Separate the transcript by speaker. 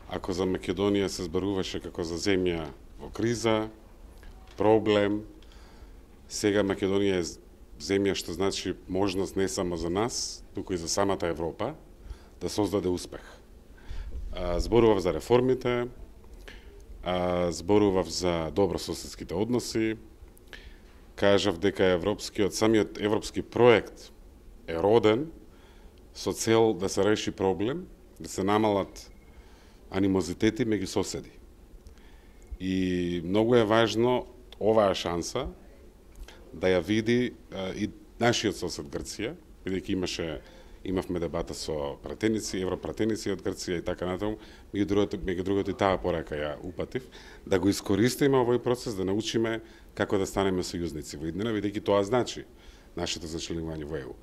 Speaker 1: Ако за Македонија се зборуваше како за земја во криза, проблем, сега Македонија е земја што значи можност не само за нас, туку и за самата Европа да создаде успех. Зборував за реформите, зборував за добрососедските односи, кажав дека самиот европски проект е роден со цел да се реши проблем, да се намалат анимозитети меѓу соседи. И многу е важно оваа шанса да ја види и нашиот сосед Грција, бидејќи имавме дебата со пратеници, европратеници од Грција и така натаму, меѓу другото и таа порака ја упатив, да го искористиме овој процес да научиме како да станеме сојузници во иднина, бидејќи тоа значи нашето зачленување во ЕУ.